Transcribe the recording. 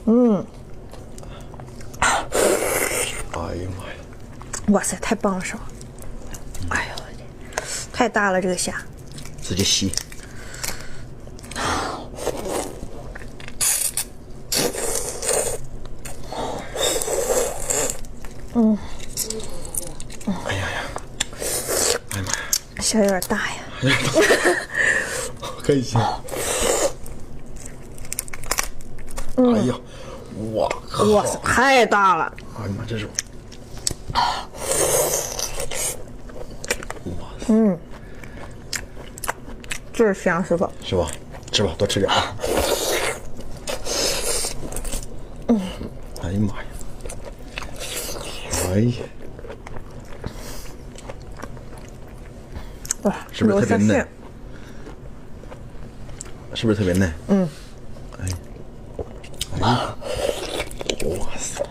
嗯，哎呀妈呀！哇塞，太棒了，是吧？哎呦，太大了这个虾。直接吸。嗯。哎呀呀！哎呀妈呀！虾有点大呀。开心。哎呀，哇靠！哇塞，太大了！哎呀妈，这是。哇塞！嗯，这是香师傅。是吧？吃吧，多吃点啊。哎呀妈呀！哎呀！哇，是不是特别嫩？是不是特别嫩？嗯。哎。哎。哇塞！